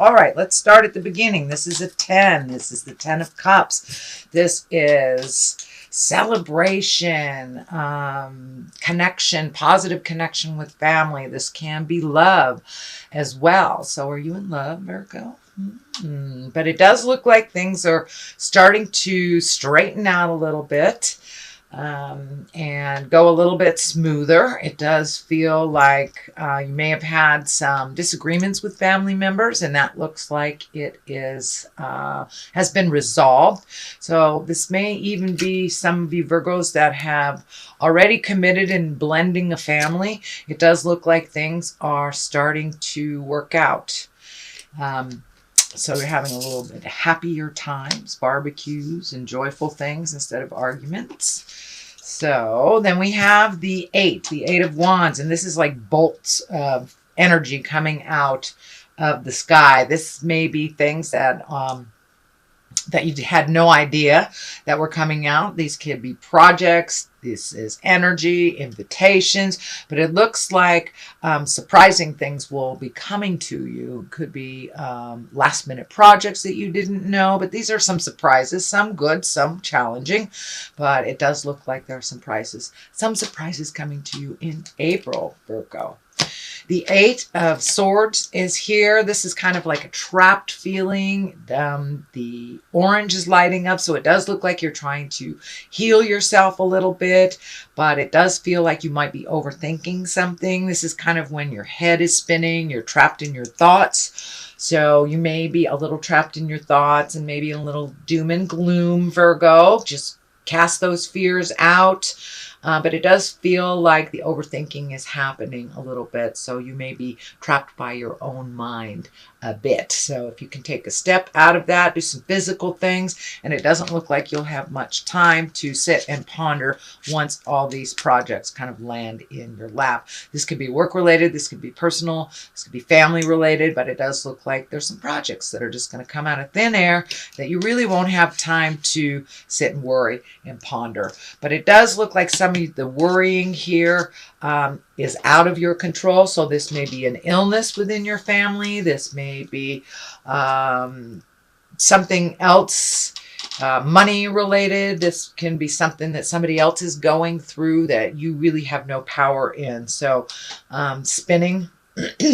All right, let's start at the beginning. This is a 10. This is the 10 of Cups. This is celebration, connection, positive connection with family. This can be love as well. So are you in love, Virgo? But it does look like things are starting to straighten out a little bit. And go a little bit smoother. It does feel like you may have had some disagreements with family members, and that looks like it is has been resolved. So this may even be some of you Virgos that have already committed in blending a family. It does look like things are starting to work out. So you're having a little bit happier times, barbecues and joyful things instead of arguments. So then we have the 8 of Wands, and this is like bolts of energy coming out of the sky. This may be things that that you had no idea that were coming out. These could be projects. This is energy, invitations, but it looks like surprising things will be coming to you. Could be last minute projects that you didn't know, but these are some surprises, some good, some challenging, but it does look like there are some surprises coming to you in April, Virgo. The 8 of Swords is here. This is kind of like a trapped feeling. The orange is lighting up, so it does look like you're trying to heal yourself a little bit, but it does feel like you might be overthinking something. This is kind of when your head is spinning, you're trapped in your thoughts. So you may be a little trapped in your thoughts and maybe a little doom and gloom, Virgo. Just cast those fears out. But it does feel like the overthinking is happening a little bit. So you may be trapped by your own mind a bit. So if you can take a step out of that, do some physical things, and it doesn't look like you'll have much time to sit and ponder once all these projects kind of land in your lap. This could be work related. This could be personal. This could be family related, but it does look like there's some projects that are just going to come out of thin air that you really won't have time to sit and worry and ponder. But it does look like some of the worrying here is out of your control. So this may be an illness within your family. This may be something else, money related. This can be something that somebody else is going through that you really have no power in. So spinning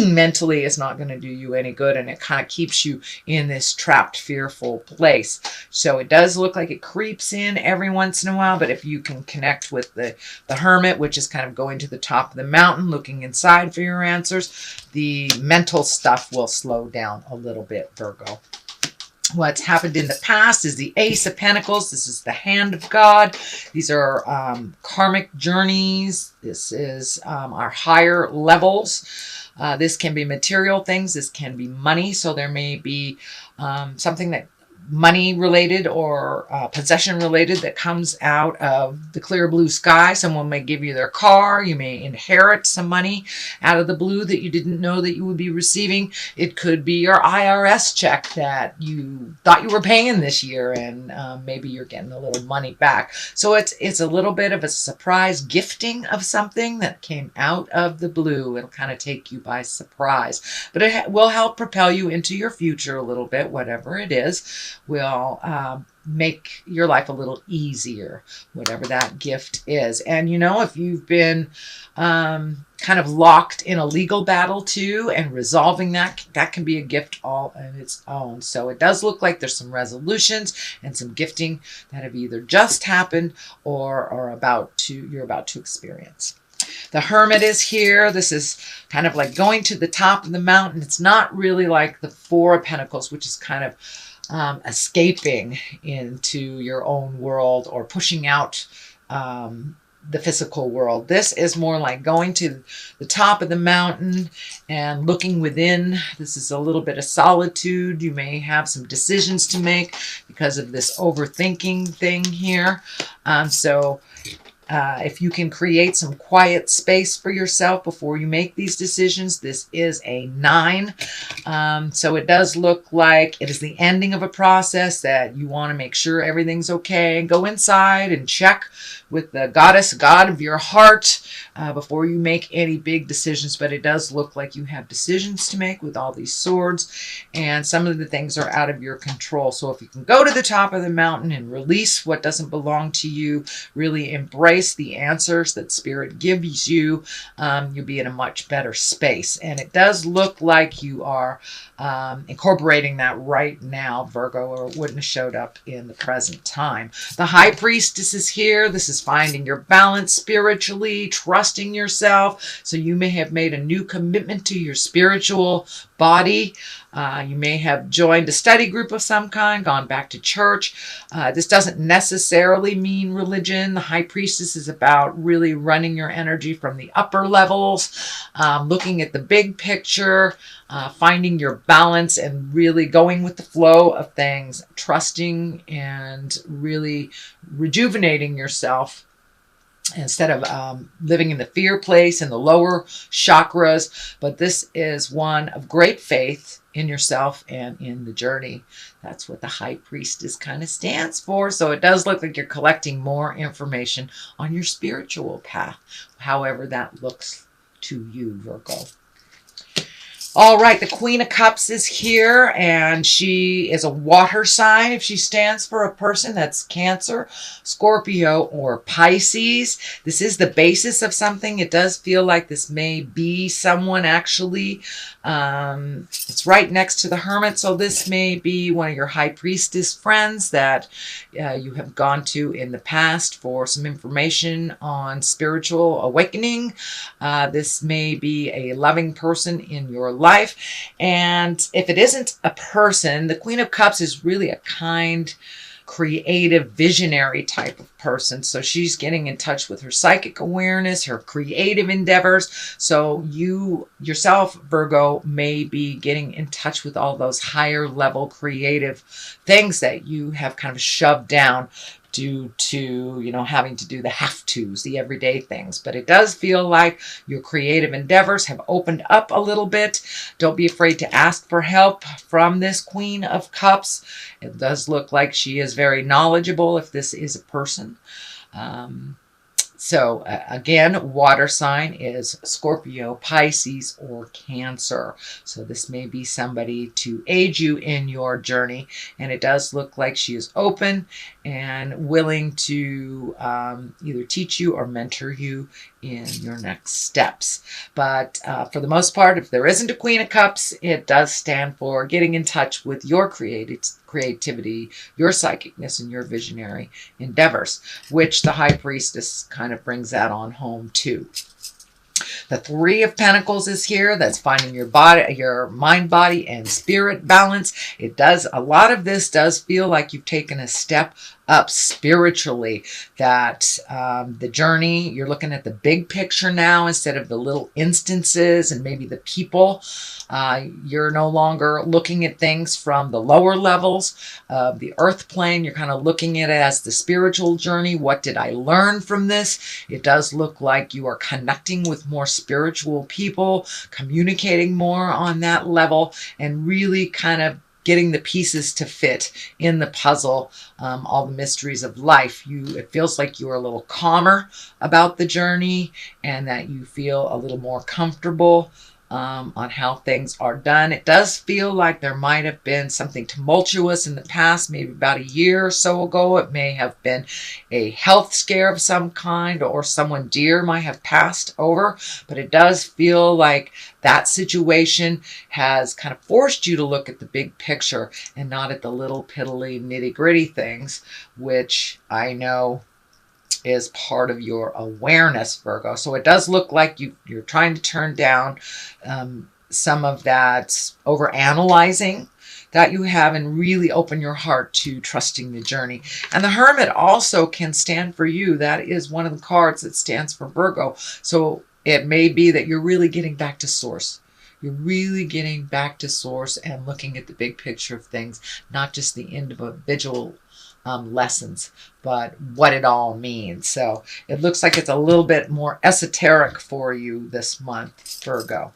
mentally is not going to do you any good, and it kind of keeps you in this trapped, fearful place. So it does look like it creeps in every once in a while, but if you can connect with the Hermit, which is kind of going to the top of the mountain, looking inside for your answers, the mental stuff will slow down a little bit, Virgo. What's happened in the past is the Ace of Pentacles. This is the hand of God. These are karmic journeys. This is our higher levels. This can be material things. This can be money. So there may be something that money related or possession related that comes out of the clear blue sky. Someone may give you their car. You may inherit some money out of the blue that you didn't know that you would be receiving. It could be your IRS check that you thought you were paying this year, and maybe you're getting a little money back. So it's a little bit of a surprise gifting of something that came out of the blue. It'll kind of take you by surprise, but it will help propel you into your future a little bit, whatever it is. Will make your life a little easier, whatever that gift is. And you know, if you've been kind of locked in a legal battle too, and resolving that can be a gift all on its own. So it does look like there's some resolutions and some gifting that have either just happened or are you're about to experience. The Hermit is here. This is kind of like going to the top of the mountain. It's not really like the Four of Pentacles, which is kind of escaping into your own world or pushing out the physical world. This is more like going to the top of the mountain and looking within. This is a little bit of solitude. You may have some decisions to make because of this overthinking thing here. So If you can create some quiet space for yourself before you make these decisions, this is a 9. So it does look like it is the ending of a process that you want to make sure everything's okay. Go inside and check with the goddess, god of your heart, before you make any big decisions. But it does look like you have decisions to make with all these swords, and some of the things are out of your control. So if you can go to the top of the mountain and release what doesn't belong to you, really embrace the answers that Spirit gives you, you'll be in a much better space. And it does look like you are incorporating that right now, Virgo, or it wouldn't have showed up in the present time. The High Priestess is here. This is finding your balance spiritually, trusting yourself. So you may have made a new commitment to your spiritual body. You may have joined a study group of some kind, gone back to church. This doesn't necessarily mean religion. The High Priestess is about really running your energy from the upper levels, looking at the big picture, finding your balance and really going with the flow of things, trusting and really rejuvenating yourself instead of living in the fear place in the lower chakras. But this is one of great faith in yourself and in the journey. That's what the High Priestess kind of stands for. So it does look like you're collecting more information on your spiritual path, however that looks to you, Virgo. All right, the Queen of Cups is here, and she is a water sign. If she stands for a person, that's Cancer, Scorpio, or Pisces. This is the basis of something. It does feel like this may be someone actually. It's right next to the Hermit, so this may be one of your High Priestess friends that you have gone to in the past for some information on spiritual awakening. This may be a loving person in your life. And if it isn't a person, the Queen of Cups is really a kind, creative, visionary type of person. So she's getting in touch with her psychic awareness, her creative endeavors. So you yourself, Virgo, may be getting in touch with all those higher level creative things that you have kind of shoved down due to, having to do the have-tos, the everyday things. But it does feel like your creative endeavors have opened up a little bit. Don't be afraid to ask for help from this Queen of Cups. It does look like she is very knowledgeable if this is a person. So again, water sign is Scorpio, Pisces, or Cancer. So this may be somebody to aid you in your journey. And it does look like she is open and willing to either teach you or mentor you in your next steps. But for the most part, if there isn't a Queen of Cups, it does stand for getting in touch with your creativity, your psychicness, and your visionary endeavors, which the High Priestess kind of brings that on home too. The Three of Pentacles is here. That's finding your body, your mind, body, and spirit balance. A lot of this does feel like you've taken a step up spiritually, that the journey, you're looking at the big picture now instead of the little instances and maybe the people. You're no longer looking at things from the lower levels of the earth plane. You're kind of looking at it as the spiritual journey. What did I learn from this? It does look like you are connecting with more spiritual people, communicating more on that level, and really kind of getting the pieces to fit in the puzzle, all the mysteries of life. It feels like you're a little calmer about the journey and that you feel a little more comfortable on how things are done. It does feel like there might have been something tumultuous in the past, maybe about a year or so ago. It may have been a health scare of some kind, or someone dear might have passed over. But it does feel like that situation has kind of forced you to look at the big picture and not at the little piddly nitty-gritty things, which I know is part of your awareness, Virgo. So it does look like you're trying to turn down some of that over-analyzing that you have and really open your heart to trusting the journey. And the Hermit also can stand for you. That is one of the cards that stands for Virgo. So it may be that you're really getting back to source. You're really getting back to source and looking at the big picture of things, not just the individual lessons, but what it all means. So it looks like it's a little bit more esoteric for you this month, Virgo.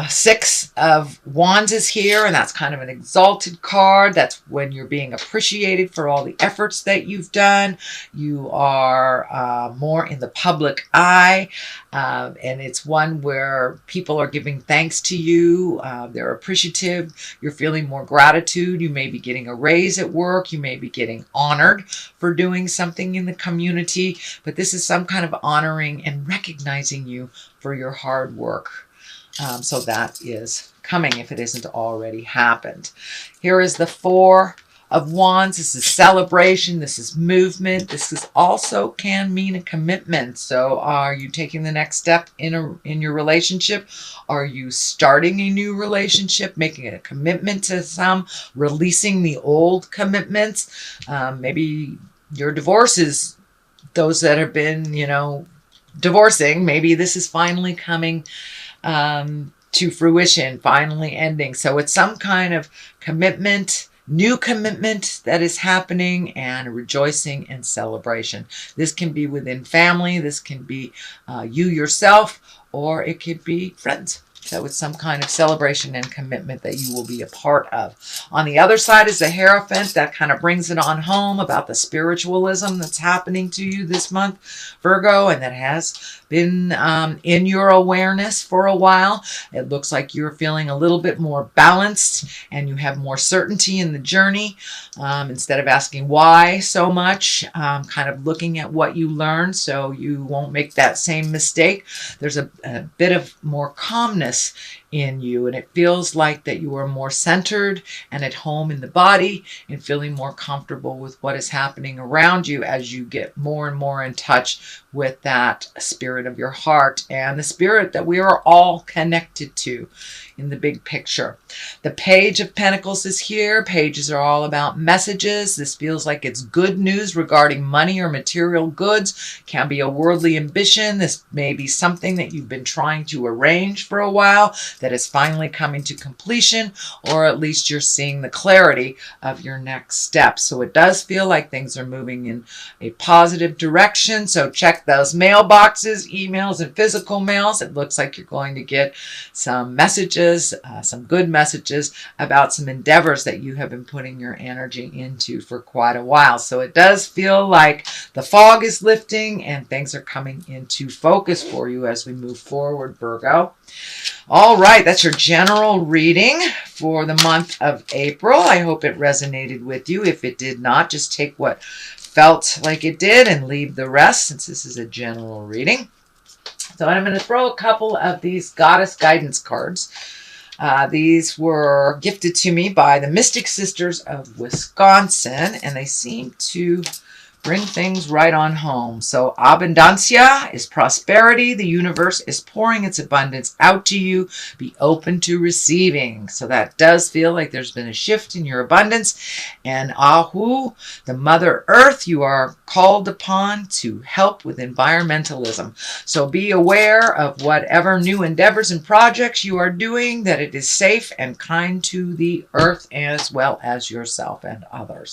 Six of Wands is here, and that's kind of an exalted card. That's when you're being appreciated for all the efforts that you've done. You are more in the public eye, and it's one where people are giving thanks to you. They're appreciative. You're feeling more gratitude. You may be getting a raise at work. You may be getting honored for doing something in the community, but this is some kind of honoring and recognizing you for your hard work. So that is coming if it isn't already happened. Here is the Four of Wands. This is celebration. This is movement. This is also can mean a commitment. So are you taking the next step in your relationship? Are you starting a new relationship, making a commitment to some, releasing the old commitments? Maybe your divorce is those that have been, divorcing. Maybe this is finally coming to fruition, finally ending. So it's some kind of commitment, new commitment that is happening, and rejoicing and celebration. This can be within family. This can be you yourself, or it could be friends. So it's some kind of celebration and commitment that you will be a part of. On the other side is the Hierophant. That kind of brings it on home about the spiritualism that's happening to you this month, Virgo, and that has been in your awareness for a while. It looks like you're feeling a little bit more balanced and you have more certainty in the journey. Instead of asking why so much, kind of looking at what you learned so you won't make that same mistake. There's a bit of more calmness in you, and it feels like that you are more centered and at home in the body and feeling more comfortable with what is happening around you as you get more and more in touch with that spirit of your heart and the spirit that we are all connected to in the big picture. The Page of Pentacles is here. Pages are all about messages. This feels like it's good news regarding money or material goods. Can be a worldly ambition. This may be something that you've been trying to arrange for a while that is finally coming to completion, or at least you're seeing the clarity of your next step. So it does feel like things are moving in a positive direction. So check those mailboxes, emails, and physical mails. It looks like you're going to get some messages, some good messages about some endeavors that you have been putting your energy into for quite a while. So it does feel like the fog is lifting and things are coming into focus for you as we move forward, Virgo. All right, that's your general reading for the month of April. I hope it resonated with you. If it did not, just take what felt like it did and leave the rest, since this is a general reading. So I'm going to throw a couple of these Goddess Guidance cards. These were gifted to me by the Mystic Sisters of Wisconsin, and they seem to bring things right on home. So abundancia is prosperity. The universe is pouring its abundance out to you. Be open to receiving. So that does feel like there's been a shift in your abundance. And Ahu, the Mother Earth, you are called upon to help with environmentalism. So be aware of whatever new endeavors and projects you are doing, that it is safe and kind to the earth as well as yourself and others.